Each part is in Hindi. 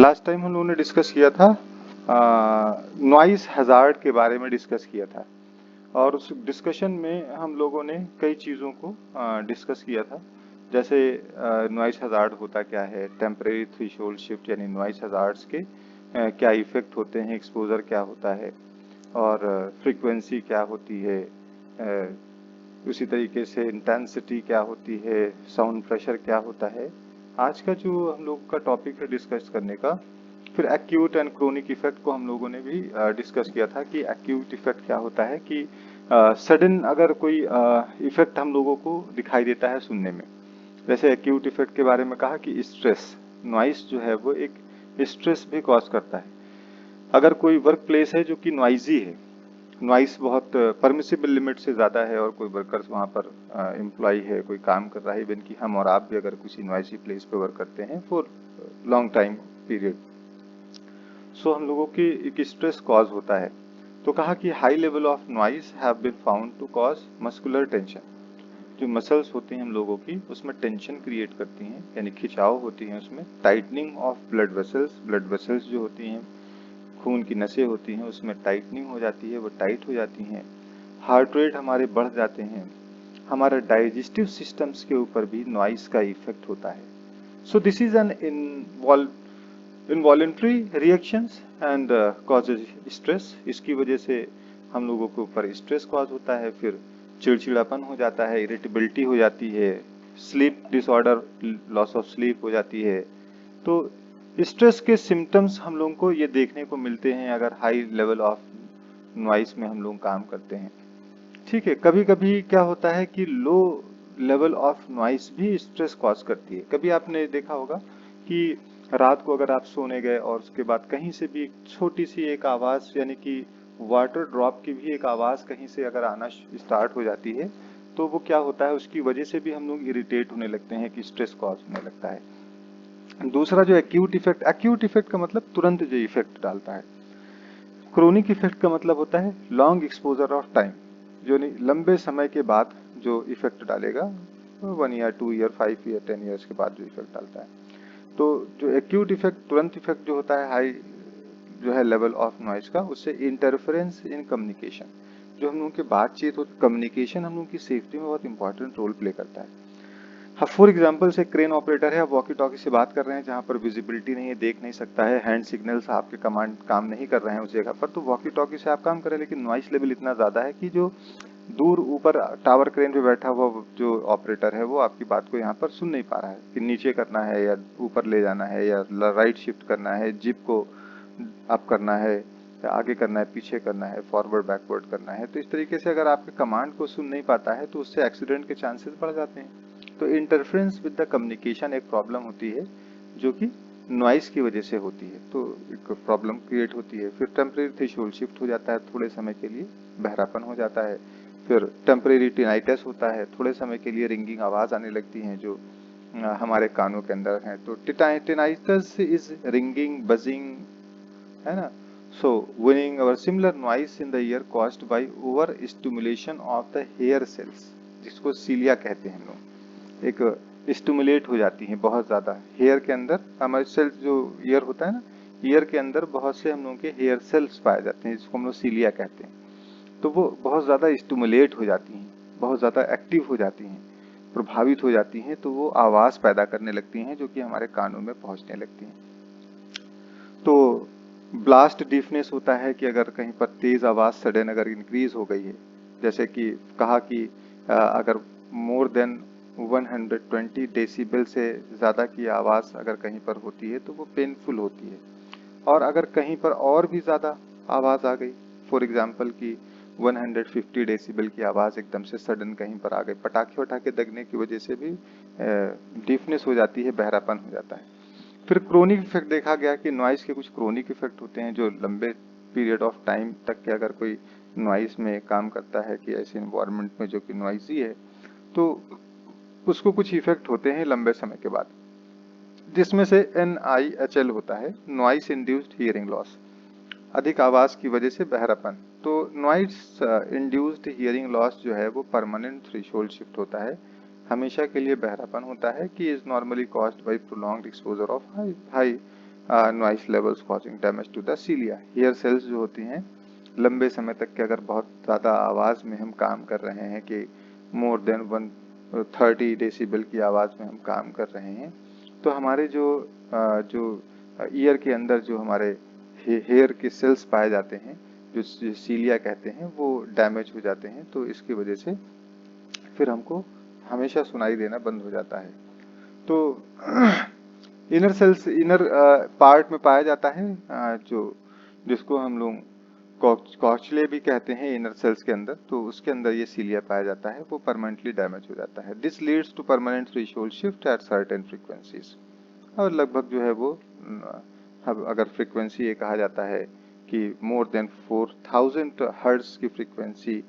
लास्ट टाइम हम लोगों ने डिस्कस किया था नॉइस हैजार्ड के बारे में डिस्कस किया था और उस डिस्कशन में हम लोगों ने कई चीज़ों को डिस्कस किया था। जैसे नॉइस हैजार्ड होता क्या है, टेम्परेरी थ्रेशोल्ड शिफ्ट यानी नॉइस हैजार्ड्स के क्या इफेक्ट होते हैं, एक्सपोजर क्या होता है और फ्रीक्वेंसी क्या होती है, उसी तरीके से इंटेंसिटी क्या होती है, साउंड प्रेशर क्या होता है। आज का जो हम लोग का टॉपिक है डिस्कस करने का, फिर एक्यूट एंड क्रोनिक इफेक्ट को हम लोगों ने भी डिस्कस किया था कि एक्यूट इफेक्ट क्या होता है कि सडन अगर कोई इफेक्ट हम लोगों को दिखाई देता है सुनने में। वैसे एक्यूट इफेक्ट के बारे में कहा कि स्ट्रेस, नॉइस जो है वो एक स्ट्रेस भी कॉज करता है। अगर कोई वर्क प्लेस है जो कि नॉइजी है, नॉइस बहुत परमिसिबल लिमिट से ज़्यादा है और कोई वर्कर्स वहाँ पर एम्प्लॉय है, कोई काम कर रहा है, इवन कि हम और आप भी अगर किसी नॉइसी प्लेस पे वर्क करते हैं फॉर लॉन्ग टाइम पीरियड, सो हम लोगों की एक स्ट्रेस कॉज होता है। तो कहा कि high level of noise have been found to cause muscular tension. जो मसल्स होती हैं हम लोगों की उसमें टेंशन क्रिएट करती हैं, यानी खिंचाव होती हैं उसमें। Tightening of blood vessels, blood vessels जो होती हैं, खून की नसें होती हैं, उसमें टाइटनिंग हो जाती है, वो टाइट हो जाती हैं। हार्ट रेट हमारे बढ़ जाते हैं। हमारे डाइजेस्टिव सिस्टम्स के ऊपर भी नॉइस का इफेक्ट होता है। So this is an involuntary reactions and causes stress. इसकी वजह से हम लोगों के ऊपर स्ट्रेस कॉज होता है, फिर चिड़चिड़ापन हो जाता है, इरिटेबिलिटी हो जाती है, sleep disorder, loss of sleep हो जाती है। तो स्ट्रेस के सिम्टम्स हम लोगों को ये देखने को मिलते हैं अगर हाई लेवल ऑफ नॉइस में हम लोग काम करते हैं। ठीक है, कभी कभी क्या होता है कि लो लेवल ऑफ नॉइस भी स्ट्रेस कॉज करती है। कभी आपने देखा होगा कि रात को अगर आप सोने गए और उसके बाद कहीं से भी एक छोटी सी एक आवाज, यानी कि वाटर ड्रॉप की भी एक आवाज कहीं से अगर आना स्टार्ट हो जाती है, तो वो क्या होता है, उसकी वजह से भी हम लोग इरिटेट होने लगते हैं कि स्ट्रेस कॉज होने लगता है। दूसरा जो एक्यूट इफेक्ट, एक्यूट इफेक्ट का मतलब तुरंत जो इफेक्ट डालता है। क्रोनिक इफेक्ट का मतलब होता है लॉन्ग एक्सपोजर ऑफ टाइम, जो नहीं लंबे समय के बाद जो इफेक्ट डालेगा, 1 ईयर, 2 ईयर, 5 ईयर, 10 ईयर्स के बाद जो इफेक्ट डालता है। तो जो एक्यूट इफेक्ट, तुरंत इफेक्ट जो होता है हाई जो है लेवल ऑफ नॉइज का, उससे इंटरफेरेंस इन कम्युनिकेशन, जो हम लोगों की बातचीत हो, कम्युनिकेशन हम लोगों की सेफ्टी में बहुत इंपॉर्टेंट रोल प्ले करता है। हाँ, फॉर एग्जाम्पल से क्रेन ऑपरेटर है, आप वॉकी टॉकी से बात कर रहे हैं जहाँ पर विजिबिलिटी नहीं है, देख नहीं सकता है, हैंड सिग्नल्स आपके कमांड काम नहीं कर रहे हैं उस जगह पर, तो वॉकी टॉकी से आप काम करें, लेकिन नॉइस लेवल इतना ज़्यादा है कि जो दूर ऊपर टावर क्रेन पे बैठा हुआ जो ऑपरेटर है वो आपकी बात को यहाँ पर सुन नहीं पा रहा है कि नीचे करना है या ऊपर ले जाना है या राइट शिफ्ट करना है, जिप को अप करना है या आगे करना है, पीछे करना है, फॉरवर्ड बैकवर्ड करना है। तो इस तरीके से अगर आपके कमांड को सुन नहीं पाता है तो उससे एक्सीडेंट के चांसेस बढ़ जाते हैं। तो इंटरफेरेंस विद द कम्युनिकेशन एक प्रॉब्लम होती है जो कि नॉइस की वजह से होती है, तो एक प्रॉब्लम क्रिएट होती है। फिर टेम्परेरी थ्रेशोल्ड शिफ्ट हो जाता है, थोड़े समय के लिए बहरापन हो जाता है। फिर टेम्परेरी टिनाइटस होता है, थोड़े समय के लिए रिंगिंग आवाज आने लगती है जो हमारे कानों के अंदर है। तो टिनाइटस इज रिंगिंग, बजिंग, है ना। सो winning और similar noise in the ear caused by over stimulation of the hair cells, जिसको सीलिया कहते हैं हम लोग। एक स्टिमुलेट हो जाती हैं बहुत ज्यादा हेयर के अंदर, हमारे सेल्स जो ईयर होता है ना, ईयर के अंदर बहुत से हम लोगों के हेयर सेल्स पाए जाते हैं जिसको हम लोग सीलिया कहते हैं। तो वो बहुत ज्यादा स्टिमुलेट हो जाती हैं, बहुत ज्यादा एक्टिव हो जाती हैं, प्रभावित हो जाती हैं, तो वो आवाज पैदा करने लगती हैं जो कि हमारे कानों में पहुंचने लगती हैं। तो ब्लास्ट डीफनेस होता है कि अगर कहीं पर तेज आवाज सडन अगर इंक्रीज हो गई है, जैसे कि कहा कि अगर मोर देन 120 डेसिबल से ज्यादा की आवाज अगर कहीं पर होती है तो वो पेनफुल होती है। और अगर कहीं पर और भी ज्यादा आवाज आ गई, फॉर एग्जाम्पल कि 150 डेसिबल की आवाज एकदम से सडन कहीं पर आ गई, पटाखे वटाखे दगने की वजह से भी डीफनेस हो जाती है, बहरापन हो जाता है। फिर क्रोनिक इफेक्ट देखा गया कि नॉइस के कुछ क्रोनिक इफेक्ट होते हैं जो लंबे पीरियड ऑफ टाइम तक के अगर कोई नॉइस में काम करता है कि ऐसे इन्वायरमेंट में जो कि नॉइसी है, तो उसको कुछ इफेक्ट होते हैं लंबे समय के बाद, जिसमें से NIHL होता है, नॉइस इंड्यूस्ड हियरिंग लॉस, अधिक आवाज की वजह से बहरापन। तो नॉइस इंड्यूस्ड हियरिंग लॉस जो है वो परमानेंट थ्रेशोल्ड शिफ्ट होता है, हमेशा के लिए बहरापन होता है कि is normally caused by prolonged exposure of high noise levels causing damage to the cilia. Hair cells जो होती हैं लंबे समय तक के अगर बहुत ज़्यादा आवाज़ में हम काम कर रहे हैं कि मोर देन 130 डेसिबल की आवाज़ में हम काम कर रहे हैं तो हमारे जो ईयर के अंदर जो हमारे हेयर के सेल्स पाए जाते हैं जो सीलिया कहते हैं वो डैमेज हो जाते हैं। तो इसकी वजह से फिर हमको हमेशा सुनाई देना बंद हो जाता है। तो इनर सेल्स इनर पार्ट में पाया जाता है जिसको हम लोग कॉचले भी कहते हैं इनर सेल्स के अंदर, तो उसके अंदर ये सीलिया पाया जाता है, वो परमानेंटली डैमेज हो जाता है। This leads to permanent threshold shift at certain frequencies. और लगभग जो है वो अगर फ्रीक्वेंसी ये कहा जाता है कि मोर देन 4000 हर्ट्ज की फ्रीक्वेंसी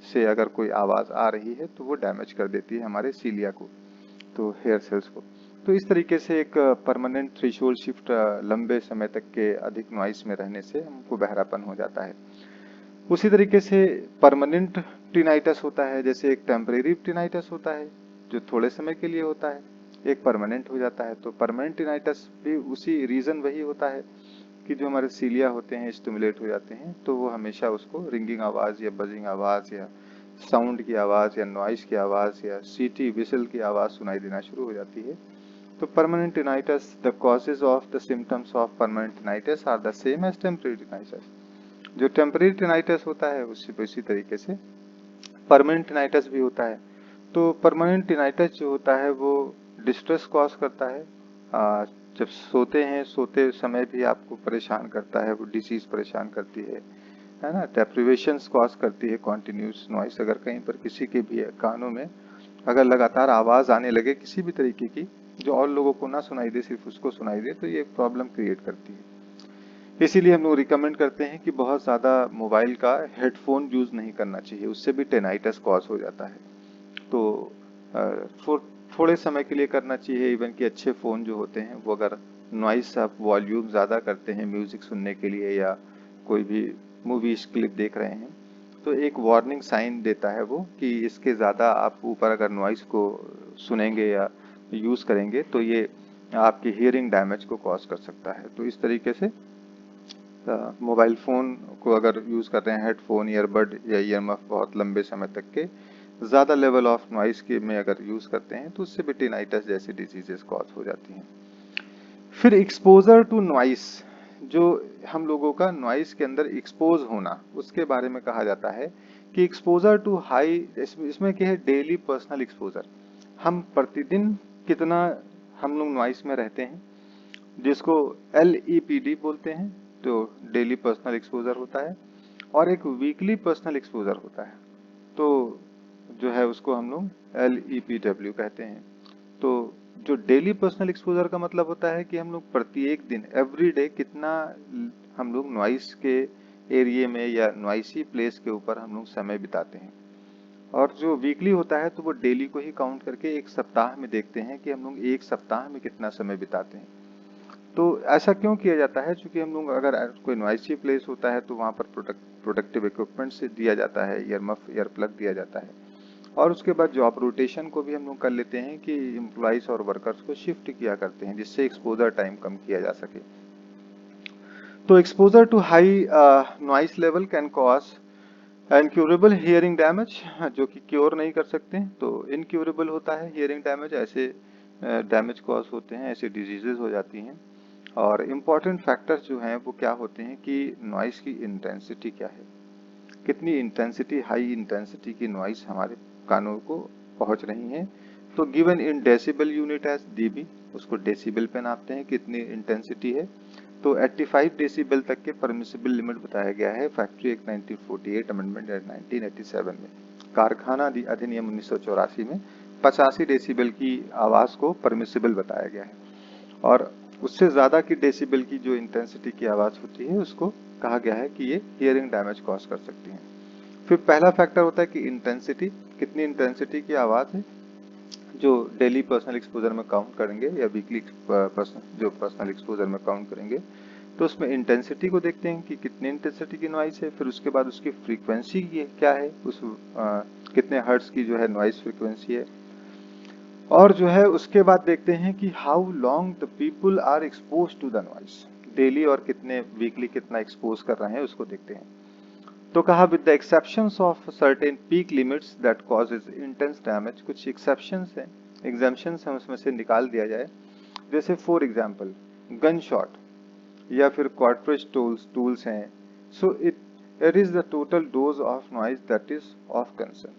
से अगर कोई आवाज़ आ रही है तो वो डैमेज कर देती है हमारे सीलिया को, तो हेयर सेल्स को। तो इस तरीके से एक परमानेंट थ्रेशोल्ड शिफ्ट लंबे समय तक के अधिक नॉइस में रहने से हमको बहरापन हो जाता है। उसी तरीके से परमानेंट टिनाइटस होता है, जैसे एक टेम्परेरी टिनाइटस होता है जो थोड़े समय के लिए होता है, एक परमानेंट हो जाता है। तो परमानेंट टिनाइटस भी उसी रीजन वही होता है कि जो हमारे सीलिया होते हैं स्टिमुलेट हो जाते हैं तो वो हमेशा उसको रिंगिंग आवाज़ या बजिंग आवाज़ या साउंड की आवाज़ या नॉइस की आवाज़ या सीटी विसल की आवाज़ सुनाई देना शुरू हो जाती है। तो permanent tinnitus, the causes of the symptoms of permanent tinnitus are the same as temporary tinnitus. जो टेम्परेरी टिनाइटस होता है उसी तरीके से परमानेंट टिनाइटस भी होता है। तो परमानेंट टिनाइटस जो होता है वो डिस्ट्रेस कॉज करता है, जब सोते हैं सोते समय भी आपको परेशान करता है, वो डिसीज परेशान करती है ना। डेप्रिवेशंस कॉज करती है कॉन्टिन्यूस नॉइस, अगर कहीं पर किसी के भी कानों में अगर लगातार आवाज़ आने लगे किसी भी तरीके की जो और लोगों को ना सुनाई दे सिर्फ उसको सुनाई दे तो ये एक प्रॉब्लम क्रिएट करती है। इसीलिए हम लोग रिकमेंड करते हैं कि बहुत ज़्यादा मोबाइल का हेडफोन यूज़ नहीं करना चाहिए, उससे भी टेनाइटस कॉज हो जाता है। तो थोड़े समय के लिए करना चाहिए। इवन कि अच्छे फ़ोन जो होते हैं वो अगर नॉइस आप वॉल्यूम ज़्यादा करते हैं म्यूज़िक सुनने के लिए या कोई भी मूवीज क्लिप देख रहे हैं तो एक वार्निंग साइन देता है वो कि इसके ज़्यादा आप ऊपर अगर नॉइस को सुनेंगे या यूज़ करेंगे तो ये आपकी हियरिंग डैमेज को कॉज कर सकता है। तो इस तरीके से मोबाइल फ़ोन को अगर यूज़ कर रहे हैं हेडफोन ईयरबड या ईयरमफ बहुत लंबे समय तक के ज़्यादा लेवल ऑफ नॉइस के में अगर यूज़ करते हैं तो उससे भी टिनाइटस जैसी डिजीजेस कॉज हो जाती हैं। फिर एक्सपोजर टू नॉइस, जो हम लोगों का नॉइस के अंदर एक्सपोज होना उसके बारे में कहा जाता है कि एक्सपोजर टू हाई, इसमें क्या है डेली पर्सनल एक्सपोजर, हम प्रतिदिन कितना हम लोग नॉइस में रहते हैं जिसको LEPD बोलते हैं, तो डेली पर्सनल एक्सपोजर होता है, और एक वीकली पर्सनल एक्सपोजर होता है तो जो है उसको हम लोग LEPW कहते हैं। तो जो डेली पर्सनल एक्सपोजर का मतलब होता है कि हम लोग प्रत्येक दिन एवरी डे कितना हम लोग नॉइस के एरिया में या नॉइसी प्लेस के ऊपर हम लोग समय बिताते हैं। और जो वीकली होता है तो वो डेली को ही काउंट करके एक सप्ताह में देखते हैं कि हम लोग एक सप्ताह में कितना समय बिताते हैं। तो ऐसा क्यों किया जाता है? क्योंकि हम लोग अगर कोई नॉइसी प्लेस होता है तो वहाँ पर प्रोडक्टिव इक्विपमेंट से दिया जाता है, ईयरमफ ईयर प्लग दिया जाता है, और उसके बाद जॉब रोटेशन को भी हम लोग कर लेते हैं कि एम्प्लॉइज और वर्कर्स को शिफ्ट किया करते हैं जिससे एक्सपोजर टाइम कम किया जा सके। तो exposure to high noise level can cause incurable hearing damage, जो कि क्योर नहीं कर सकते, तो इनक्यूरेबल होता है हियरिंग डैमेज, ऐसे डैमेज कॉज होते हैं, ऐसी डिजीजेज हो जाती हैं। और इम्पॉर्टेंट फैक्टर्स जो हैं वो क्या होते हैं कि नॉइस की इंटेंसिटी क्या है, कितनी इंटेंसिटी, हाई इंटेंसिटी की नॉइस हमारे कानों को पहुंच रही है। तो given in decibel unit as dB, उसको डेसिबल पे नापते हैं कितनी इंटेंसिटी है। तो 85 डेसिबल तक के परमिसिबल लिमिट बताया गया है फैक्ट्री एक्ट 1948 अमेंडमेंट 1987 में। कारखाना अधिनियम 1984 में 85 डेसिबल की आवाज़ को परमिसिबल बताया गया है, और उससे ज़्यादा की डेसिबल की जो इंटेंसिटी की आवाज़ होती है उसको कहा गया है कि ये हियरिंग डैमेज कॉज कर सकती है। फिर पहला फैक्टर होता है कि इंटेंसिटी, कितनी इंटेंसिटी की आवाज़ है जो डेली पर्सनल एक्सपोजर में काउंट करेंगे या वीकली जो पर्सनल एक्सपोजर में काउंट करेंगे, तो उसमें इंटेंसिटी को देखते हैं कि कितनी इंटेंसिटी की नॉइस है। फिर उसके बाद उसकी फ्रीक्वेंसी क्या है, कितने हर्ट्ज की जो है नॉइस फ्रीक्वेंसी है। और जो है उसके बाद देखते हैं कि how long the people are expose to the noise, daily और कितने वीकली कितना एक्सपोज कर रहे हैं उसको देखते हैं। तो कहा with the exceptions of certain peak limits that causes intense damage, कुछ एक्सेप्शंस हैं, एग्जाम्पशंस हैं, उसमें से निकाल दिया जाए। जैसे फॉर एग्जांपल गन शॉट या फिर कॉर्ट्रिज टूल्स हैं, so it is the total dose of noise that is of concern.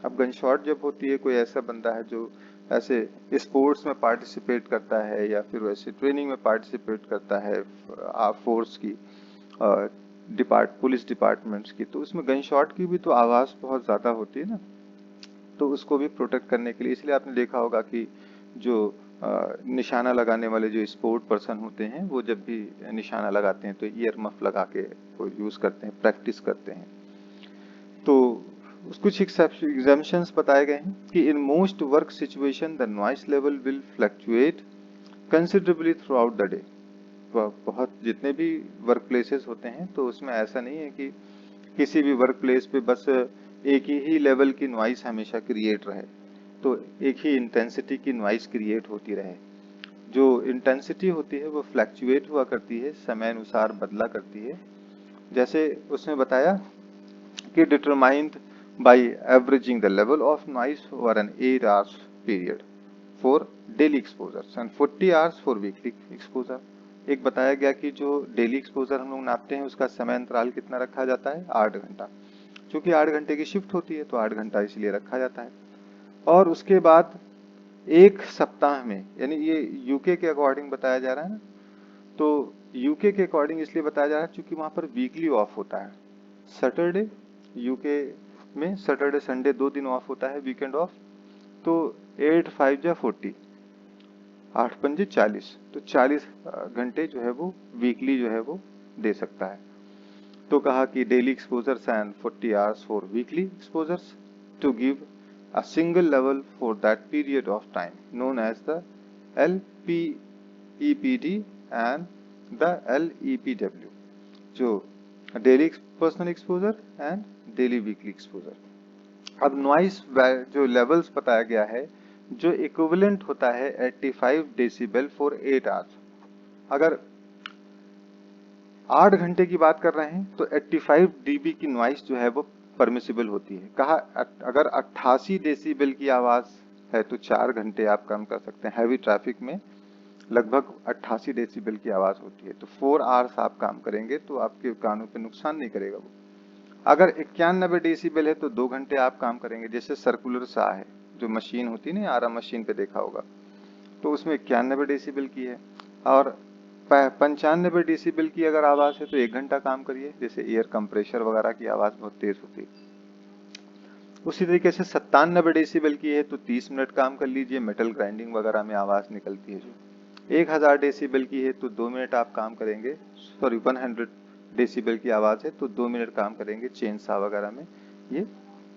अब गन शॉट जब होती है, कोई ऐसा बंदा है जो ऐसे स्पोर्ट्स में पार्टिसिपेट करता है या फिर वैसे ट्रेनिंग में पार्टिसिपेट करता है फोर्स की, पुलिस डिपार्टमेंट्स की, तो उसमें गन शॉट की भी तो आवाज बहुत ज्यादा होती है ना, तो उसको भी प्रोटेक्ट करने के लिए, इसलिए आपने देखा होगा कि जो निशाना लगाने वाले जो स्पोर्ट पर्सन होते हैं वो जब भी निशाना लगाते हैं तो ईयर मफ लगा के वो यूज करते हैं, प्रैक्टिस करते हैं। तो कुछ एग्जाम्पशंस बताए गए हैं कि in most work situation the noise level will fluctuate considerably through out the day. बहुत जितने भी वर्क प्लेसेस होते हैं तो उसमें ऐसा नहीं है कि किसी भी वर्क प्लेस पे बस एक ही लेवल की नॉइस हमेशा क्रिएट रहे, तो एक ही इंटेंसिटी की नॉइस क्रिएट होती रहे। जो इंटेंसिटी होती है वो फ्लक्चुएट हुआ करती है, समय अनुसार बदला करती है। जैसे उसमें बताया कि determined by averaging the level of noise over an 8 hours period for daily exposures and 40 hours for weekly exposure. एक बताया गया कि जो डेली एक्सपोजर हम लोग नापते हैं उसका समय अंतराल कितना रखा जाता है, 8 घंटा। क्योंकि 8 घंटे की शिफ्ट होती है तो 8 घंटा इसलिए रखा जाता है। और उसके बाद एक सप्ताह में, यानी ये यूके के अकॉर्डिंग बताया जा रहा है ना, तो यूके के अकॉर्डिंग इसलिए बताया जा रहा है क्योंकि वहां पर वीकली ऑफ होता है। सैटरडे, यूके में सैटरडे संडे 2 दिन ऑफ होता है, वीकेंड ऑफ। तो 8 5 जा 40, 8 पंजे 40, तो 40 घंटे जो है वो वीकली जो है वो दे सकता है। तो कहा कि daily exposures and 40 hours for weekly exposures to give a single level for that period of time known as the LPEPD and the LEPW, जो daily personal exposure and daily weekly exposure. अब नॉइस जो लेवल्स बताया गया है जो इक्विवेलेंट होता है 85 डेसिबल फॉर 8 आवर्स। अगर 8 घंटे की बात कर रहे हैं तो 85 डीबी की नॉइस जो है वो परमिसिबल होती है। कहा अगर 88 डेसिबल की आवाज है तो 4 घंटे आप काम कर सकते हैं। हैवी ट्रैफिक में लगभग 88 डेसिबल की आवाज होती है, तो 4 आवर्स आप काम करेंगे तो आपके कानों पे नुकसान नहीं करेगा वो। अगर 91 डेसिबल है तो 2 घंटे आप काम करेंगे। जैसे सर्कुलर सा है जो मशीन होती है ना, आरा मशीन पे देखा होगा, तो उसमें 91 डेसिबल की है। और 95 डेसिबल की अगर आवाज है तो 1 घंटा काम करिए। जैसे एयर कंप्रेशर वगैरह की आवाज बहुत तेज होती है। उसी तरीके से 97 डेसिबल की है तो 30 मिनट काम कर लीजिए, मेटल ग्राइंडिंग वगैरह में आवाज निकलती है जो। 1000 डेसिबल की है तो 2 मिनट आप काम करेंगे, सॉरी 100 डेसिबल की आवाज है तो 2 मिनट काम करेंगे चेन सा वगैरह में, ये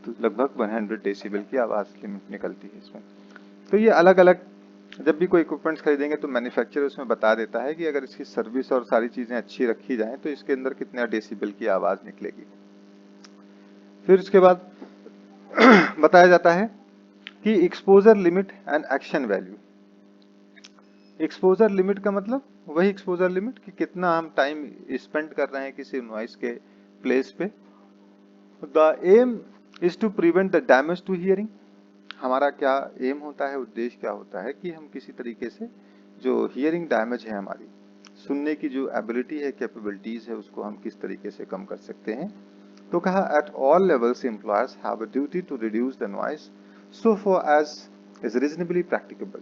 तो लगभग 100 डेसिबल की आवाज लिमिट निकलती है इसमें। तो ये अलग अलग, जब भी कोई इक्विपमेंट्स खरीदेंगे तो मैन्युफैक्चरर उसमें बता देता है कि अगर इसकी सर्विस और सारी चीजें अच्छी रखी जाएं तो इसके अंदर कितना डेसिबल की आवाज निकलेगी। फिर उसके बाद बताया जाता है कि exposure limit and action value. Exposure limit का मतलब वही एक्सपोजर लिमिट कि कितना हम टाइम स्पेंड कर रहे हैं किसी नॉइस के प्लेस पे। The aim is to prevent the damage to hearing. हमारा क्या एम होता है, उद्देश्य क्या होता है कि हम किसी तरीके से जो हियरिंग डैमेज है, हमारी सुनने की जो एबिलिटी है, कैपेबिलिटीज है, उसको हम किस तरीके से कम कर सकते हैं। तो कहा at all levels employers have a duty to reduce the noise so far as is reasonably practicable.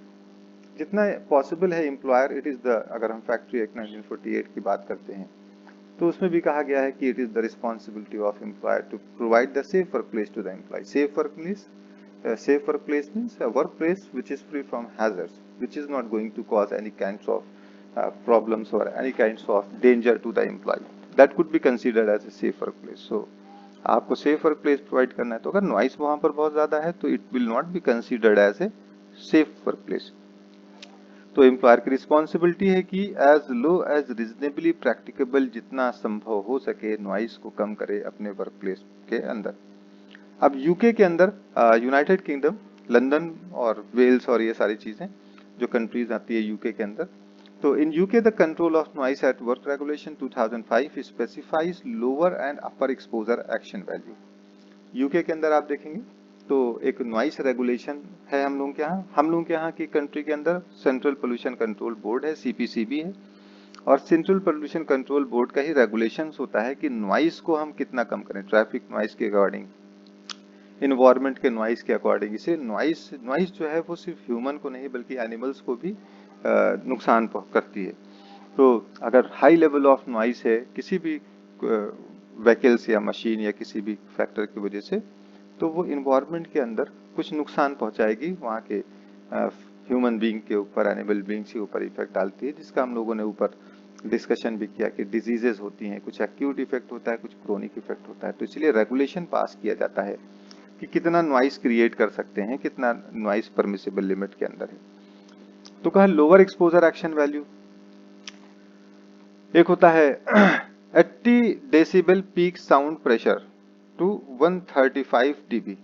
जितना पॉसिबल है एम्प्लॉयर, इट इज द, अगर हम फैक्ट्री एक्ट 1948 की बात करते हैं तो उसमें भी कहा गया है कि it is the responsibility of employer to provide the safe work place to the employee. Safe work place, safe workplace means a workplace which is free from hazards, which is not going to cause any kinds of problems or any kinds of danger to the employee. That could be considered as a safe workplace. So आपको safe workplace provide करना है, तो अगर noise वहां पर बहुत ज्यादा है तो it will not be considered as a safe workplace. तो एम्प्लॉयर की रिस्पॉन्सिबिलिटी है कि as low as reasonably practicable, जितना संभव हो सके नॉइस को कम करे अपने वर्क प्लेस के अंदर। अब यूके के अंदर, यूनाइटेड किंगडम, लंदन और वेल्स और ये सारी चीज़ें जो कंट्रीज आती है यूके के अंदर। तो in UK the control of noise at work regulation 2005 specifies lower and upper exposure action value. UK के अंदर आप देखेंगे तो एक नॉइस रेगुलेशन है हम लोगों के यहाँ की कंट्री के अंदर सेंट्रल पोल्यूशन कंट्रोल बोर्ड है, सीपीसीबी है, और सेंट्रल पोल्यूशन कंट्रोल बोर्ड का ही रेगुलेशंस होता है कि नॉइस को हम कितना कम करें, ट्रैफिक नॉइस के अकॉर्डिंग, इन्वायरमेंट के नॉइस के अकॉर्डिंग। इसे नॉइस जो है वो सिर्फ ह्यूमन को नहीं बल्कि एनिमल्स को भी नुकसान करती है। तो अगर हाई लेवल ऑफ नॉइस है किसी भी व्हीकल्स या मशीन या किसी भी फैक्टर की वजह से, तो वो इन्वायरमेंट के अंदर कुछ नुकसान पहुंचाएगी, वहाँ के ह्यूमन बीइंग के ऊपर, एनिमल बीइंग्स के ऊपर इफेक्ट डालती है, जिसका हम लोगों ने ऊपर डिस्कशन भी किया कि डिजीजेस होती हैं, कुछ एक्यूट इफेक्ट होता है, कुछ क्रोनिक इफेक्ट होता है। तो इसलिए रेगुलेशन पास किया जाता है कि कितना नॉइस क्रिएट कर सकते हैं, कितना नॉइस परमिसिबल लिमिट के अंदर है। तो कहा लोअर एक्सपोजर एक्शन वैल्यू, एक होता है 80 decibel peak sound pressure to 135 dB।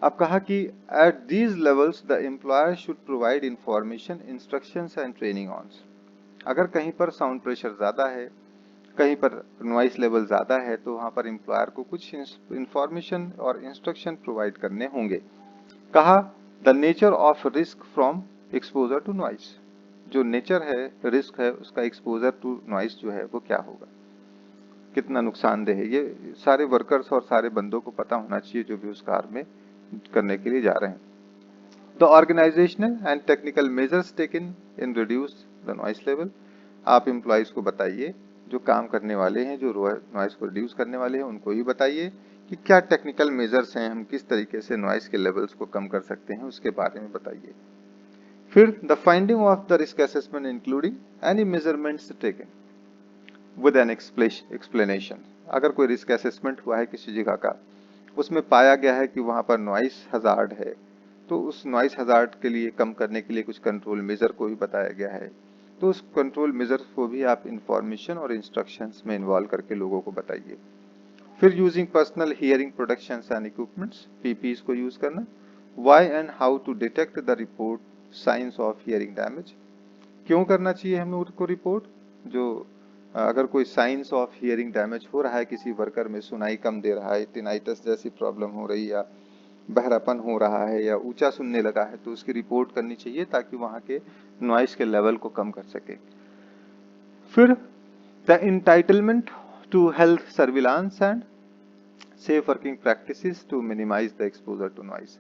अब कहा कि at these levels the employer should provide information, instructions and training on. अगर कहीं पर साउंड प्रेशर ज्यादा है, कहीं पर नॉइस लेवल ज्यादा है, तो वहां पर एम्प्लॉयर को कुछ इंफॉर्मेशन और इंस्ट्रक्शन प्रोवाइड करने होंगे। कहा the nature of risk from exposure to noise, जो नेचर है, रिस्क है, उसका एक्सपोजर टू नॉइस जो है वो क्या होगा, कितना नुकसानदेह है, ये सारे वर्कर्स और सारे बंदों को पता होना चाहिए जो भी उस कार में करने के लिए जा रहे हैं। The organisational and technical measures taken in reduce the noise level, आप एम्प्लॉइज को बताइए, जो काम करने वाले हैं, जो नॉइस को रिड्यूस करने वाले हैं, उनको ही बताइए कि क्या टेक्निकल मेजर्स हैं, हम किस तरीके से नॉइस के लेवल्स को कम कर सकते हैं, उसके बारे में बताइए। फिर the finding of the risk assessment including any measurements taken with an explanation. अगर कोई रिस्क असेसमेंट हुआ है किसी जगह का, उसमें पाया गया है कि वहां पर नॉइस हजार्ड है, तो उस नॉइस हजार्ड के लिए कम करने के लिए कुछ कंट्रोल मेजर को भी बताया गया है, तो उस कंट्रोल मेजर को भी आप इंफॉर्मेशन और इंस्ट्रक्शंस में इन्वॉल्व करके लोगों को बताइए। फिर using personal hearing protections and equipments, PPEs को यूज करना। Why and how to detect the report science of hearing damage, क्यों करना चाहिए हम लोग को रिपोर्ट, जो अगर कोई साइंस ऑफ हियरिंग डैमेज हो रहा है, किसी वर्कर में सुनाई कम दे रहा है, टिनाइटस जैसी प्रॉब्लम हो रही है, या बहरापन हो रहा है, या ऊंचा सुनने लगा है, तो उसकी रिपोर्ट करनी चाहिए ताकि वहां के नॉइस के लेवल को कम कर सके। फिर the entitlement to health surveillance and safe working practices to minimise the exposure to noise,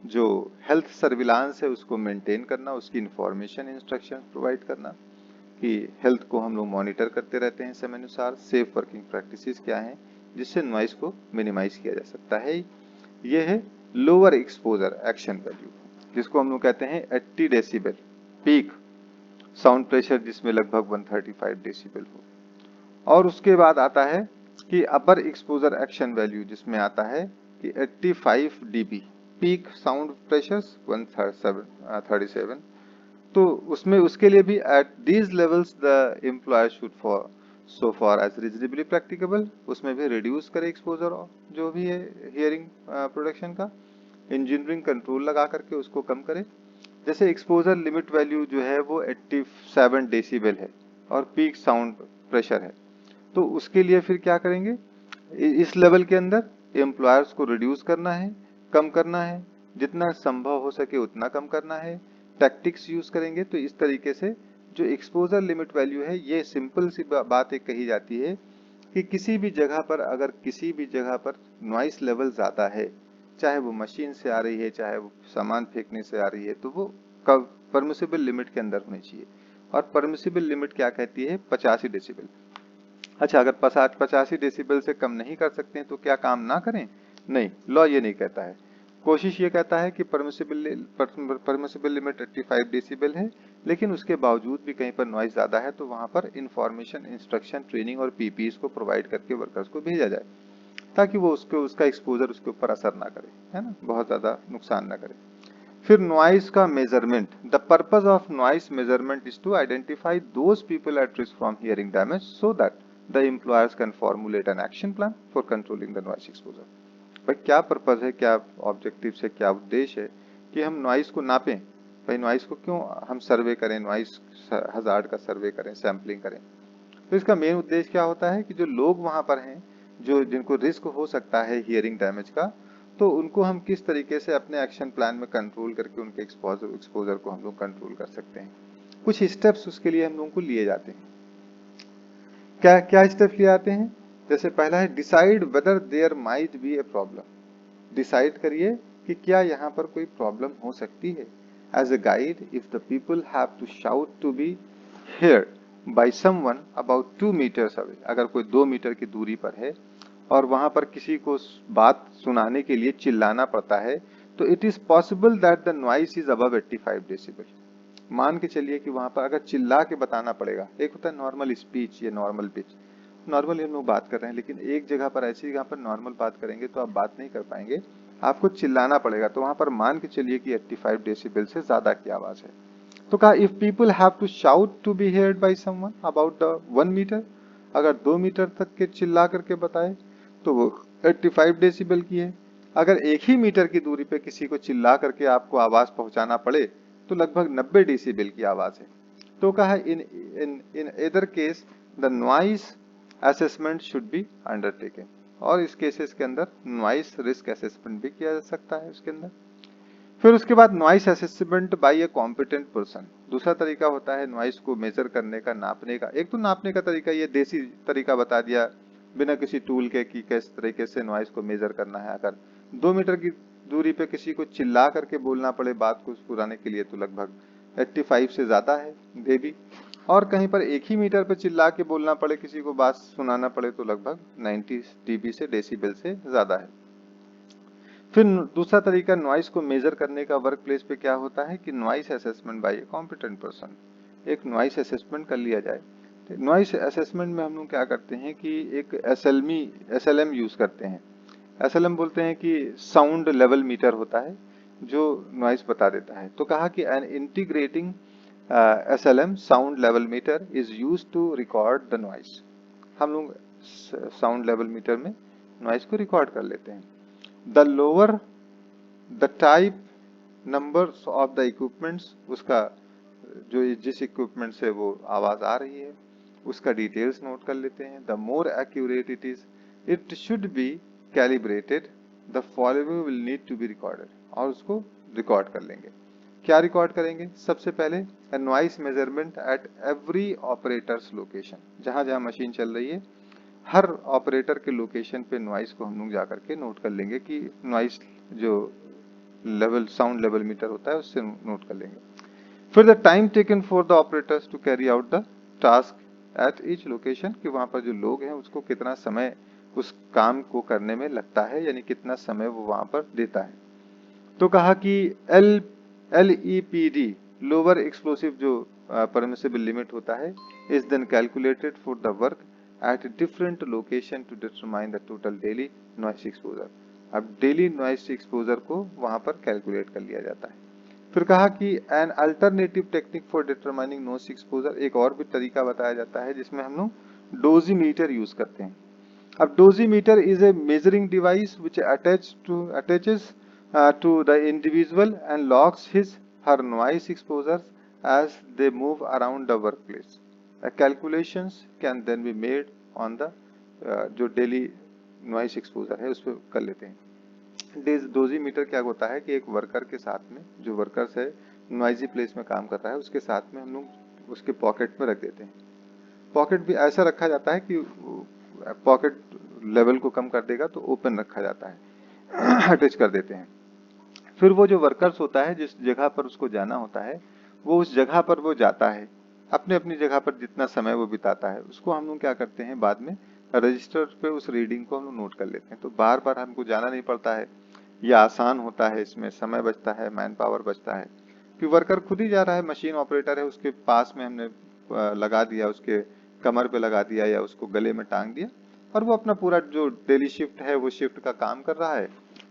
जो हेल्थ सर्विलांस है उसको मेंटेन करना, उसकी इंफॉर्मेशन, इंस्ट्रक्शन प्रोवाइड करना कि हेल्थ को हम लोग मॉनिटर करते रहते हैं समय अनुसार। सेफ वर्किंग प्रैक्टिसेस क्या हैं जिससे नॉइस को मिनिमाइज किया जा सकता है। ये है लोअर एक्सपोजर एक्शन वैल्यू, जिसको हम लोग कहते हैं 80 डेसिबल पीक साउंड प्रेशर, जिसमें लगभग 135 डेसिबल हो। और उसके बाद आता है कि अपर एक्सपोजर एक्शन वैल्यू, जिसमें आता है कि 85 dB पीक साउंड प्रेशर 137, तो उसमें उसके लिए भी at these levels the employer should for so far as reasonably practicable, उसमें भी रिड्यूस करे एक्सपोजर जो भी है हियरिंग प्रोडक्शन का, इंजीनियरिंग कंट्रोल लगा करके उसको कम करे। जैसे एक्सपोजर लिमिट वैल्यू जो है वो 87 डेसिबल है और पीक साउंड प्रेशर है, तो उसके लिए फिर क्या करेंगे, इस लेवल के अंदर एम्प्लॉयर्स को रिड्यूस करना है, कम करना है, जितना संभव हो सके उतना कम करना है, टैक्टिक्स यूज करेंगे। तो इस तरीके से जो एक्सपोजर लिमिट वैल्यू है, ये सिंपल सी बात एक कही जाती है कि किसी भी जगह पर, अगर किसी भी जगह पर नॉइस लेवल ज्यादा है, चाहे वो मशीन से आ रही है, चाहे वो सामान फेंकने से आ रही है, तो वो परमिसिबल लिमिट के अंदर होनी चाहिए। और परमिसिबल लिमिट क्या कहती है, 85 डेसिबल। अच्छा, अगर 85 डेसिबल से कम नहीं कर सकते हैं तो क्या काम ना करें, नहीं, लॉ ये नहीं कहता है। कोशिश ये कहता है कि परमिसिबल लिमिट 85 डेसिबल है, लेकिन उसके बावजूद भी कहीं पर नॉइज ज्यादा है तो वहां पर इंफॉर्मेशन, इंस्ट्रक्शन, ट्रेनिंग और पीपीईस को प्रोवाइड करके वर्कर्स को भेजा जाए, ताकि वो उसका एक्सपोजर उसके ऊपर असर ना करे, है ना, बहुत ज्यादा नुकसान ना करे। फिर नॉइस का measurement, the purpose of noise measurement is to identify those people at risk from hearing damage so that the employers can formulate an action plan for controlling the noise exposure. भाई क्या पर्पज है, क्या ऑब्जेक्टिव से, क्या उद्देश्य है कि हम नॉइस को नापें। भाई नॉइस को क्यों हम सर्वे करें, नॉइस हजार्ड का सर्वे करें, सैम्पलिंग करें। तो इसका मेन उद्देश्य क्या होता है कि जो लोग वहां पर हैं, जो जिनको रिस्क हो सकता है हियरिंग डैमेज का, तो उनको हम किस तरीके से अपने एक्शन प्लान में कंट्रोल करके उनके एक्सपोजर को हम लोग कंट्रोल कर सकते हैं। कुछ स्टेप्स उसके लिए हम लोगों को लिए जाते हैं। क्या क्या स्टेप्स लिए आते हैं? जैसे पहला है decide whether there might be a problem. Decide करिए कि क्या यहाँ पर कोई प्रॉब्लम हो सकती है। As a guide, if the people have to shout to be heard by someone about 2 metres away, अगर कोई 2 मीटर की दूरी पर है और वहां पर किसी को बात सुनाने के लिए चिल्लाना पड़ता है, तो it is possible that the noise is above 85 decibel. मान के चलिए कि वहां पर अगर चिल्ला के बताना पड़ेगा, एक होता है नॉर्मल स्पीच या नॉर्मल पिच, नॉर्मली हम लोग बात कर रहे हैं, लेकिन एक जगह पर ऐसी जगह पर नॉर्मल बात करेंगे तो आप बात नहीं कर पाएंगे, आपको चिल्लाना पड़ेगा, तो वहां पर मान के चलिए कि 85 डेसिबल से ज्यादा की आवाज है। तो कहा if people have to shout to be heard by someone about the 1 metre, अगर 2 मीटर तक के चिल्ला करके बताए तो वो 85 डेसिबल की है। अगर एक ही मीटर की दूरी पे किसी को चिल्ला करके आपको आवाज पहुंचाना पड़े तो लगभग 90 डेसिबल की आवाज है। तो कहा in in in either case the noise assessment should be undertaken, और इस केसेस के अंदर नॉइस रिस्क असेसमेंट भी किया जा सकता है उसके अंदर। फिर उसके बाद noise assessment bye a competent person. दूसरा तरीका होता है नॉइस को मेजर करने का, नापने का। एक तो नापने का तरीका ये देसी तरीका बता दिया बिना किसी टूल के कि किस तरीके से नॉइस को मेजर करना है। अगर 2 मीटर की दूरी पे किसी को चिल्ला करके बोलना पड़े बात को सुनाने के लिए तो लगभग 85 से ज्यादा है देवी, और कहीं पर 1 ही मीटर पे चिल्ला के बोलना पड़े किसी को बात सुनाना पड़े तो लगभग 90 डीबी से डेसिबल से ज्यादा है। फिर दूसरा तरीका नॉइस को मेजर करने का वर्क प्लेस पे क्या होता है कि noise assessment bye a competent person. एक नॉइस असेसमेंट कर लिया जाए। नॉइस असेसमेंट में हम लोग क्या करते हैं कि एक एसएलएम यूज करते हैं। एसएलएम बोलते हैं कि साउंड लेवल मीटर होता है जो नॉइस बता देता है। तो कहा कि an integrating SLM sound level meter is use to record the noise. हम लोग साउंड लेवल मीटर में नॉइस को रिकॉर्ड कर लेते हैं। The lower the type numbers of the equipments, उसका जो जिस इक्विपमेंट से वो आवाज आ रही है उसका डिटेल्स नोट कर लेते हैं। The more accurate it is, it should be calibrated, the following will need to be recorded, और उसको रिकॉर्ड कर लेंगे। क्या रिकॉर्ड करेंगे? सबसे पहले noise measurement at every operators location. जहां जहां मशीन चल रही है हर ऑपरेटर के लोकेशन पे नॉइस को हम लोग जाकर के नोट कर लेंगे कि नॉइस जो लेवल साउंड लेवल मीटर होता है उससे नोट कर लेंगे। फिर the time taken for the operators to carry out the task at each location, कि वहां पर जो लोग हैं उसको कितना समय उस काम को करने में लगता है, यानी कितना समय वो वहां पर देता है। तो कहा कि LEPD लोअर एक्सप्लोसिव जो परमिसिबल लिमिट होता है is then calculated for the work at different location to determine the total daily noise exposure। अब डेली नॉइस एक्सपोजर को वहां पर कैलकुलेट कर लिया जाता है। फिर कहा कि an alternative technique for determining noise exposure, एक और भी तरीका बताया जाता है जिसमें हम लोग डोजीमीटर यूज करते हैं। अब dosimeter is a measuring device which attaches to the individual and logs his her noise exposure as they move around the work place. Calculations can then be made on the जो डेली नॉइस एक्सपोजर है उस पर कर लेते हैं। डोजीमीटर क्या होता है कि एक वर्कर के साथ में, जो वर्कर्स है नॉइजी प्लेस में काम कर रहा है उसके साथ में हम लोग उसके पॉकेट में रख देते हैं। पॉकेट भी ऐसा रखा जाता है कि पॉकेट लेवल को कम कर देगा तो ओपन रखा जाता है, अटैच कर देते हैं। फिर वो जो वर्कर्स होता है जिस जगह पर उसको जाना होता है वो उस जगह पर वो जाता है, अपने अपनी जगह पर जितना समय वो बिताता है उसको हम लोग क्या करते हैं बाद में रजिस्टर पे उस रीडिंग को हम लोग नोट कर लेते हैं। तो बार बार हमको जाना नहीं पड़ता है, ये आसान होता है, इसमें समय बचता है, मैन पावर बचता है कि वर्कर खुद ही जा रहा है, मशीन ऑपरेटर है उसके पास में हमने लगा दिया, उसके कमर पे लगा दिया या उसको गले में टांग दिया और वो अपना पूरा जो डेली शिफ्ट है वो शिफ्ट का काम कर रहा है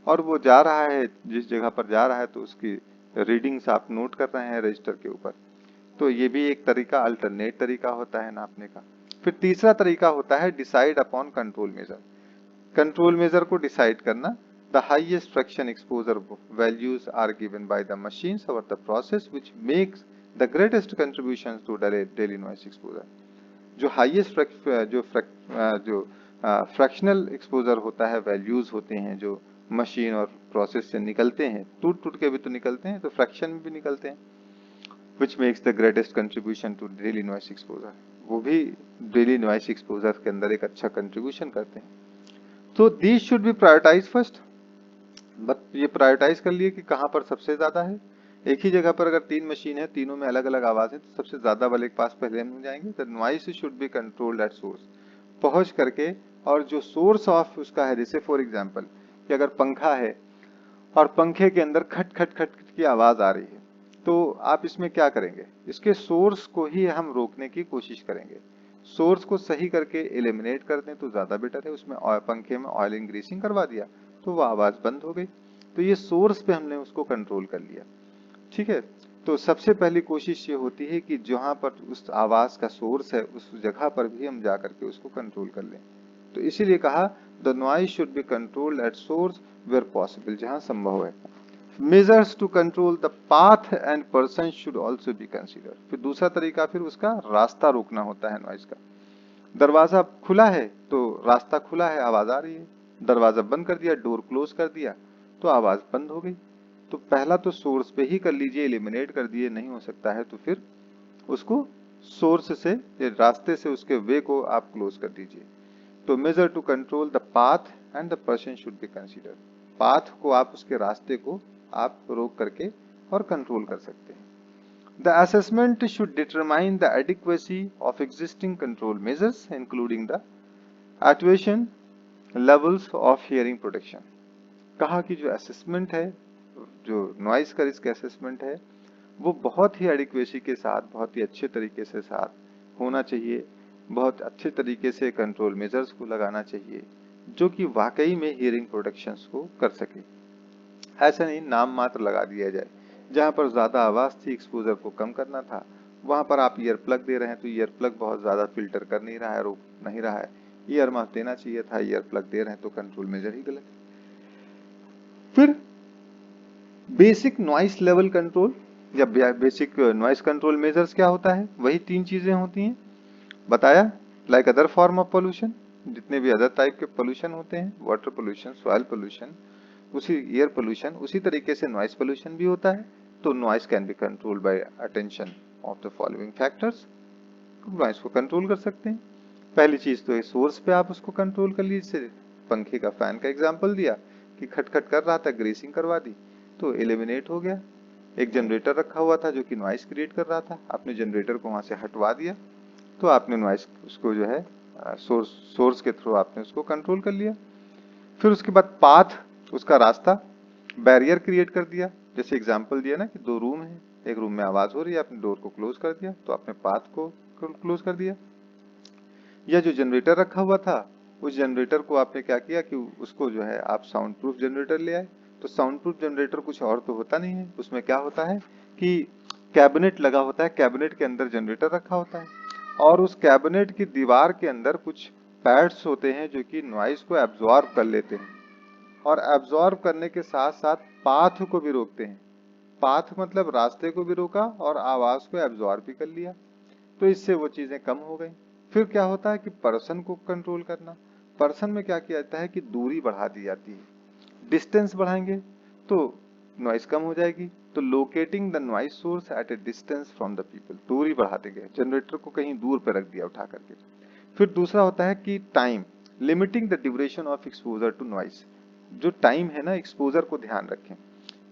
और वो जा रहा है जिस जगह पर जा रहा है तो उसकी रीडिंग्स आप नोट कर रहे हैं रजिस्टर के ऊपर। तो ये भी एक तरीका अल्टरनेट तरीका होता है नापने का। फिर तीसरा तरीका होता है decide upon control measure. Control measure को डिसाइड करना The highest fraction exposure values are given by the machines or the process which makes the greatest contributions to daily noise exposure. जो हाईएस्ट जो फ्रैक्शनल एक्सपोजर होता है, वैल्यूज होते हैं जो मशीन और प्रोसेस से निकलते हैं, टूट टूट के भी तो निकलते हैं, तो फ्रैक्शन में भी निकलते हैं, which makes the greatest contribution to daily noise exposure, वो भी डेली नॉइस एक्सपोजर के अंदर एक अच्छा कंट्रीब्यूशन करते हैं. तो these should be prioritise first. But ये प्रायोरिटाइज कर लिए कि कहाँ पर सबसे ज्यादा है. एक ही जगह पर अगर 3 मशीन है, तीनों में अलग अलग आवाज है, तो सबसे ज्यादा वाले के पास पहले हम जाएंगे. The noise should be controlled at source, पहुंच करके, और जो सोर्स ऑफ उसका है, जैसे फॉर एग्जांपल कि अगर पंखा है और पंखे के अंदर खट खट खट की आवाज आ रही है, तो आप इसमें क्या करेंगे, इसके सोर्स को ही हम रोकने की कोशिश करेंगे. सोर्स को सही करके एलिमिनेट कर दें तो ज्यादा बेटर है. उसमें पंखे में ऑयलिंग ग्रीसिंग करवा दिया तो वो आवाज बंद हो गई. तो ये सोर्स पे हमने उसको कंट्रोल कर लिया. ठीक है. तो सबसे पहली कोशिश ये होती है कि जहां पर उस आवाज का सोर्स है, उस जगह पर भी हम जाकर के उसको कंट्रोल कर लें. तो इसीलिए कहा the noise should be controlled at source where possible, जहां संभव है. Measures to control the path and person should also be consider. फिर दूसरा तरीका, फिर उसका रास्ता रोकना होता है नॉइज का. दरवाजा खुला है तो रास्ता खुला है, आवाज आ रही है. दरवाजा बंद कर दिया, डोर क्लोज कर दिया, तो आवाज बंद हो गई. तो पहला तो सोर्स पे ही कर लीजिए, एलिमिनेट कर दिए, नहीं हो सकता है तो फिर उसको सोर्स से या रास्ते से उसके वे को आप क्लोज कर दीजिए. तो measure to control the path and the person should be consider. Path को आप, उसके रास्ते को आप रोक करके और कंट्रोल कर सकते हैं. The assessment should determine the adequacy of existing control measures, including the attenuation levels of hearing protection. कहा कि जो असेसमेंट है, जो नॉइज का रिस्क असेसमेंट है, वो बहुत ही एडिक्वेसी के साथ, बहुत ही अच्छे तरीके से साथ होना चाहिए. बहुत अच्छे तरीके से कंट्रोल मेजर्स को लगाना चाहिए जो कि वाकई में हियरिंग प्रोटेक्शंस को कर सके. ऐसा नहीं नाम मात्र लगा दिया जाए. जहां पर ज्यादा आवाज थी, एक्सपोजर को कम करना था, वहां पर आप ईयर प्लग दे रहे हैं तो ईयर प्लग बहुत ज्यादा फिल्टर कर नहीं रहा है, रोक नहीं रहा है. ईयर माफ देना चाहिए था, ईयर प्लग दे रहे हैं तो कंट्रोल मेजर ही गलत. फिर बेसिक नॉइस लेवल कंट्रोल या बेसिक नॉइस कंट्रोल मेजर्स क्या होता है, वही 3 चीजें होती हैं बताया. Like other form of pollution, जितने भी अदर टाइप के पोल्यूशन होते हैं, वाटर पोल्यूशन, सॉइल पोल्यूशन, उसी एयर पोल्यूशन, उसी तरीके से नॉइस पोल्यूशन भी होता है. तो noise can be controlled by attention of the following factors. Noise को कंट्रोल कर सकते हैं. पहली चीज तो सोर्स पे आप उसको कंट्रोल कर लीजिए. पंखे का, फैन का एग्जांपल दिया कि खटखट कर रहा था, ग्रीसिंग करवा दी तो एलिमिनेट हो गया. एक जनरेटर रखा हुआ था जो कि नॉइस क्रिएट कर रहा था, आपने जनरेटर को वहां से हटवा दिया तो आपने नॉइस उसको जो है सोर्स के थ्रू आपने उसको कंट्रोल कर लिया. फिर उसके बाद पाथ, उसका रास्ता, बैरियर क्रिएट कर दिया. जैसे एग्जांपल दिया ना कि 2 रूम है, एक रूम में आवाज हो रही है, आपने डोर को क्लोज कर दिया तो आपने पाथ को क्लोज कर दिया. या जो जनरेटर रखा हुआ था, उस जनरेटर को आपने क्या किया कि उसको जो है आप साउंड प्रूफ जनरेटर ले आए. तो साउंड प्रूफ जनरेटर कुछ और तो होता नहीं है, उसमें क्या होता है कि कैबिनेट लगा होता है, कैबिनेट के अंदर जनरेटर रखा होता है और उस कैबिनेट की दीवार के अंदर कुछ पैड्स होते हैं जो कि नॉइज को एब्जॉर्ब कर लेते हैं और एब्जॉर्ब करने के साथ साथ पाथ को भी रोकते हैं. पाथ मतलब रास्ते को भी रोका और आवाज को एब्जॉर्ब भी कर लिया. तो इससे वो चीजें कम हो गई. फिर क्या होता है कि पर्सन को कंट्रोल करना. पर्सन में क्या किया जाता है कि दूरी बढ़ा दी जाती है. डिस्टेंस बढ़ाएंगे तो नॉइस कम हो जाएगी. तो locating the noise source at a distance from the people, दूरी बढ़ाते गए, जनरेटर को कहीं दूर पे रख दिया उठा करके. फिर दूसरा होता है कि time, limiting the duration of exposure to noise. जो टाइम है ना, एक्सपोजर को ध्यान रखें.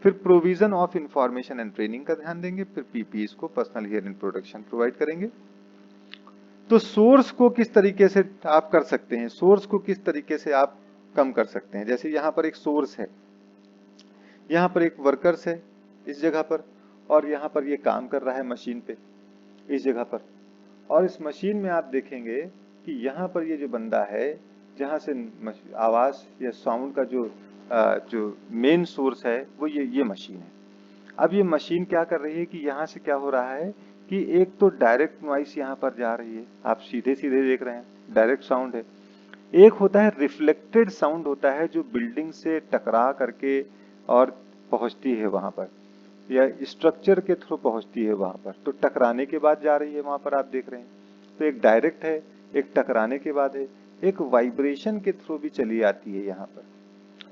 फिर provision of information and training का ध्यान देंगे. फिर पीपीई को, पर्सनल हियरिंग प्रोटेक्शन प्रोवाइड करेंगे. तो सोर्स को किस तरीके से आप कर सकते हैं, सोर्स को किस तरीके से आप कम कर सकते हैं. जैसे यहाँ पर एक सोर्स है, यहाँ पर एक वर्कर्स है इस जगह पर, और यहाँ पर ये काम कर रहा है मशीन पे इस जगह पर. और इस मशीन में आप देखेंगे कि यहाँ पर ये जो बंदा है, जहाँ से आवाज या साउंड का जो मेन सोर्स है वो ये मशीन है. अब ये मशीन क्या कर रही है कि यहाँ से क्या हो रहा है कि एक तो डायरेक्ट नॉइस यहाँ पर जा रही है, आप सीधे सीधे देख रहे हैं, डायरेक्ट साउंड है. एक होता है रिफ्लेक्टेड साउंड होता है जो बिल्डिंग से टकरा करके और पहुंचती है वहां पर, या स्ट्रक्चर के थ्रू पहुंचती है वहां पर, तो टकराने के बाद जा रही है वहां पर आप देख रहे हैं। तो एक डायरेक्ट है, एक टकराने के बाद है, एक वाइब्रेशन के थ्रू भी चली आती है यहाँ पर,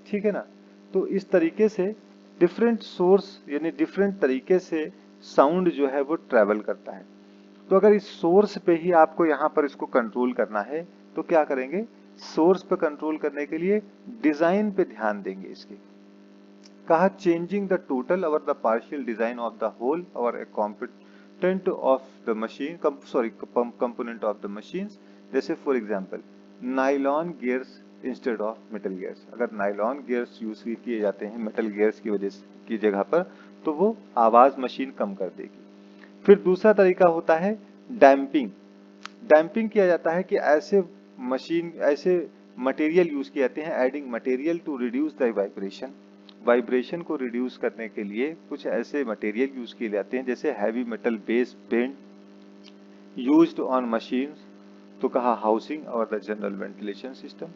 ठीक है ना। तो इस तरीके से डिफरेंट सोर्स यानी डिफरेंट तरीके से साउंड जो है वो ट्रेवल करता है। तो अगर इस सोर्स पे ही आपको यहाँ पर इसको कंट्रोल करना है तो क्या करेंगे, सोर्स पे कंट्रोल करने के लिए डिजाइन पे ध्यान देंगे इसके। कहा चेंजिंग द टोटल और the partial design of the whole और a competent of the machine component of the machines. जैसे for example nylon gears instead of metal gears, अगर नाइलॉन गियर्स यूज किए जाते हैं मेटल गियर्स की वजह से की जगह पर, तो वो आवाज मशीन कम कर देगी। फिर दूसरा तरीका होता है डैम्पिंग। डैम्पिंग किया जाता है कि ऐसे मटेरियल यूज किए जाते हैं, adding material to reduce the vibration. Vibration को रिड्यूस करने के लिए कुछ ऐसे मटेरियल यूज किए जाते हैं जैसे heavy metal base paint used on machines, तो कहा हाउसिंग और द जनरल वेंटिलेशन सिस्टम।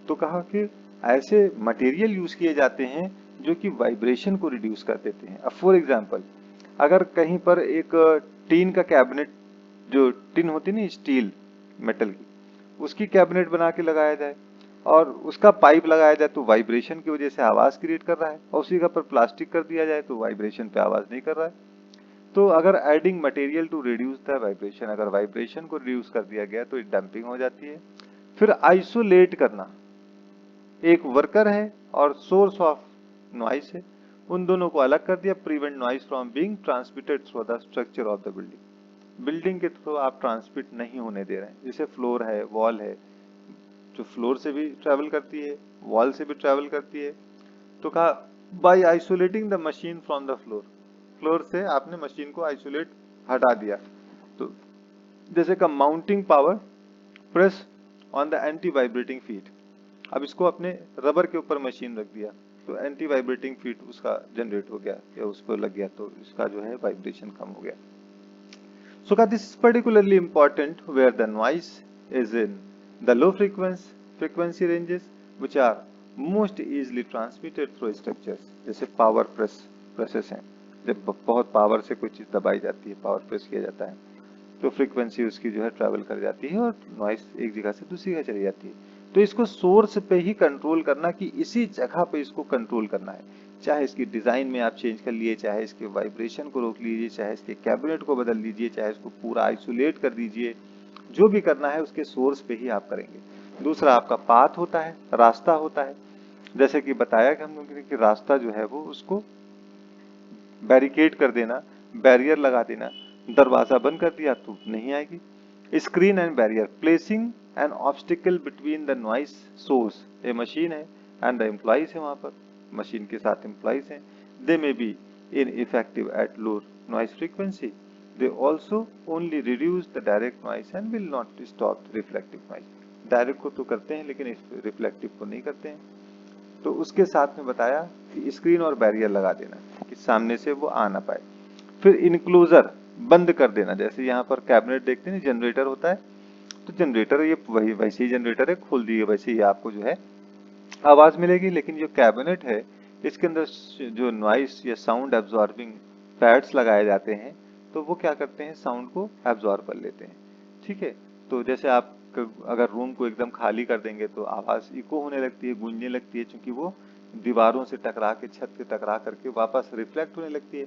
तो कहा कि ऐसे मटेरियल यूज किए जाते हैं जो कि वाइब्रेशन को रिड्यूस कर देते हैं। अब फॉर एग्जांपल अगर कहीं पर एक टीन का कैबिनेट, जो टिन होती नहीं स्टील मेटल की, उसकी कैबिनेट बना के लगाया जाए और उसका पाइप लगाया जाए तो वाइब्रेशन की वजह से आवाज क्रिएट कर रहा है, और उसी का पर प्लास्टिक कर दिया जाए तो वाइब्रेशन पे आवाज नहीं कर रहा है। तो अगर adding material to reduce the vibration, अगर वाइब्रेशन को रिड्यूस कर दिया गया तो डंपिंग हो जाती है। फिर आइसोलेट करना, एक वर्कर है और सोर्स ऑफ नॉइस है, उन दोनों को अलग कर दिया, prevent noise from being transmitted through the structure of the building. Building के थ्रू आप ट्रांसमिट नहीं होने दे रहे हैं। जैसे फ्लोर है, वॉल है, जो फ्लोर से भी ट्रेवल करती है, वॉल से भी ट्रेवल करती है। तो कहा by isolating the machine from the floor, floor से आपने मशीन को आइसोलेट हटा दिया। तो जैसे का mounting power press on the anti vibrating feet, अब इसको अपने रबर के ऊपर मशीन रख दिया तो एंटी वाइब्रेटिंग फीट उसका जनरेट हो गया या उस पर लग गया, तो इसका जो है वाइब्रेशन कम हो गया। So this is particularly important where the noise is in the low frequency ranges which are most easily transmitted through structures, जैसे पावर प्रेसेस हैं, जब बहुत पावर से कोई चीज दबाई जाती है, पावर प्रेस किया जाता है, तो फ्रीक्वेंसी उसकी जो है ट्रैवल कर जाती है और नॉइस एक जगह से दूसरी जगह चली जाती है। तो इसको सोर्स पे ही कंट्रोल करना कि इसी जगह पे इसको कंट्रोल करना है, चाहे इसकी डिजाइन में आप चेंज कर लिए, चाहे इसके वाइब्रेशन को रोक लीजिए, चाहे इसके कैबिनेट को बदल लीजिए, चाहे इसको पूरा आइसोलेट कर दीजिए, जो भी करना है उसके सोर्स पे ही आप करेंगे। दूसरा आपका पाथ होता है, रास्ता होता है, जैसे कि बताया कि हम लोगों ने कि रास्ता जो है वो उसको बैरिकेड कर देना, बैरियर लगा देना, दरवाजा बंद कर दिया तो नहीं आएगी। Screen and barrier, placing an obstacle between the noise source, a machine है एंड द एम्प्लॉइज है, वहां पर मशीन के साथ एम्प्लॉइज हैं, they may be ineffective at low noise frequency, they also only reduce the direct noise and will not stop reflective noise. Direct को तो करते हैं लेकिन रिफ्लेक्टिव को नहीं करते हैं। तो उसके साथ में बताया कि स्क्रीन और बैरियर लगा देना कि सामने से वो आ ना पाए। फिर इनक्लोजर बंद कर देना, जैसे यहाँ पर कैबिनेट देखते हैं जनरेटर होता है, तो जनरेटर ये वही वैसे ही जनरेटर है, खोल दिए वैसे ही आपको जो है आवाज मिलेगी, लेकिन जो कैबिनेट है इसके अंदर जो नॉइस या साउंड एब्जॉर्बिंग पैड्स लगाए जाते हैं, तो वो क्या करते हैं, साउंड को एब्जॉर्ब कर लेते हैं, ठीक है। तो जैसे आप अगर रूम को एकदम खाली कर देंगे तो आवाज इको होने लगती है, गूंजने लगती है, क्योंकि वो दीवारों से टकरा के, छत से टकरा करके वापस रिफ्लेक्ट होने लगती है।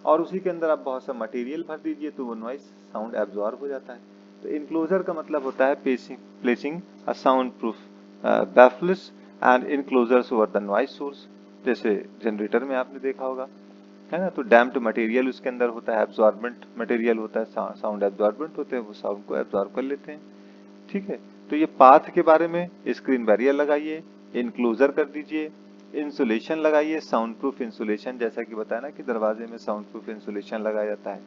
और उसी के अंदर आप बहुत सा मटेरियल भर दीजिए तो वो नॉइस साउंड एब्जॉर्ब हो जाता है। तो इनक्लोजर का मतलब होता है placing a sound proof baffles and enclosures over the noise source, जैसे जनरेटर में आपने देखा होगा, है ना। तो डैम्प्ड मटेरियल उसके अंदर होता है, एब्जॉर्बेंट मटेरियल होता है, साउंड एब्जॉर्बेंट होते हैं, वो साउंड को एब्जॉर्ब कर लेते हैं, ठीक है। तो ये पाथ के बारे में, स्क्रीन बैरियर लगाइए, इनक्लोजर कर दीजिए, इंसुलेशन लगाइए, साउंड प्रूफ इंसुलेशन, जैसा कि बताया ना कि दरवाजे में साउंड प्रूफ इंसुलेशन लगाया जाता है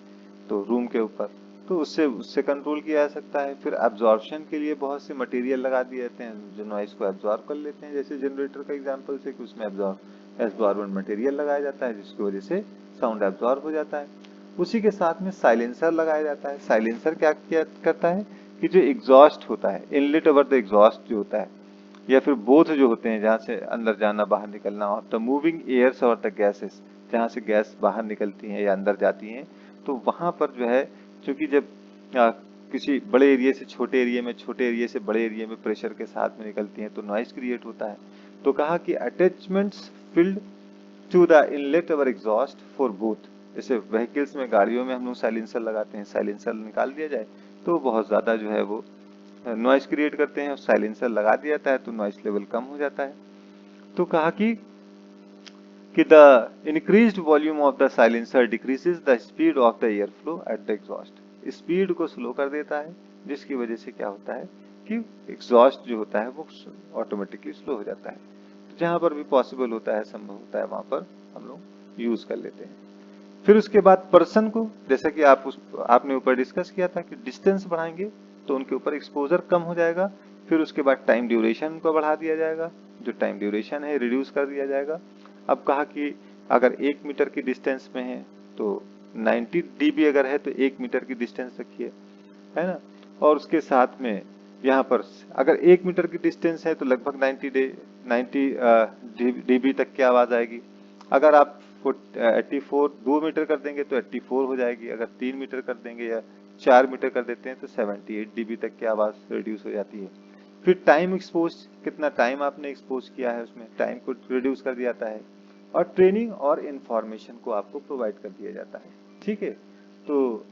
तो रूम के ऊपर, तो उससे कंट्रोल किया जा सकता है। फिर एब्जॉर्प्शन के लिए बहुत से मटेरियल लगा दिए जाते हैं जो नॉइस को एब्जॉर्ब कर लेते हैं, जैसे जनरेटर का एग्जांपल से कि उसमें एब्जॉर्बेंट मटेरियल लगाया जाता है जिसकी वजह से साउंड एब्जॉर्ब हो जाता है। उसी के साथ में साइलेंसर लगाया जाता है। साइलेंसर क्या करता है कि जो एग्जॉस्ट होता है, इनलेट ओवर द एग्जॉस्ट जो होता है, या फिर बोथ जो होते हैं, जहाँ से अंदर जाना बाहर निकलना, ऑफ द मूविंग एयर्स और द गैसेस, जहाँ से गैस बाहर निकलती हैं या अंदर जाती हैं, तो वहाँ पर जो है, क्योंकि जब किसी बड़े एरिया से छोटे एरिया में, छोटे एरिया से बड़े एरिया में प्रेशर के साथ में निकलती हैं तो नॉइस क्रिएट होता है। तो कहा कि attachments filled to the inlet और एग्जॉस्ट फॉर बोथ। जैसे व्हीकल्स में, गाड़ियों में हम लोग साइलेंसर लगाते हैं, साइलेंसर निकाल दिया जाए तो बहुत ज़्यादा जो है वो नॉइस क्रिएट करते हैं, और साइलेंसर लगा दिया जाता है तो नॉइस लेवल कम हो जाता है। तो कहा कि the increased volume of the silencer decreases the speed of the air flow at the exhaust. Speed को स्लो कर देता है, जिसकी वजह से क्या होता है कि एग्जॉस्ट जो होता है वो ऑटोमेटिकली स्लो हो जाता है। जहाँ पर भी पॉसिबल होता है, संभव होता है, वहां पर हम लोग यूज कर लेते हैं। फिर उसके बाद पर्सन को, जैसा कि आपने ऊपर डिस्कस किया था कि डिस्टेंस बढ़ाएंगे तो उनके ऊपर एक्सपोजर कम हो जाएगा। फिर उसके बाद टाइम ड्यूरेशन को बढ़ा दिया जाएगा, जो टाइम ड्यूरेशन है रिड्यूस कर दिया जाएगा। अब कहा कि अगर 1 मीटर की डिस्टेंस में है तो 90 dB अगर है तो 1 मीटर की डिस्टेंस रखिए, है ना। और उसके साथ में यहाँ पर अगर 1 मीटर की डिस्टेंस है तो लगभग 90 dB तक की आवाज आएगी। अगर आप 84 2 मीटर कर देंगे तो 84 हो जाएगी। अगर 3 मीटर कर देंगे या 4 मीटर कर देते हैं तो 78 dB तक की आवाज रिड्यूस हो जाती है। फिर टाइम एक्सपोज, कितना टाइम आपने एक्सपोज किया है उसमें, टाइम को रिड्यूस कर दिया जाता है। और ट्रेनिंग और इंफॉर्मेशन को आपको प्रोवाइड कर दिया जाता है। ठीक है, तो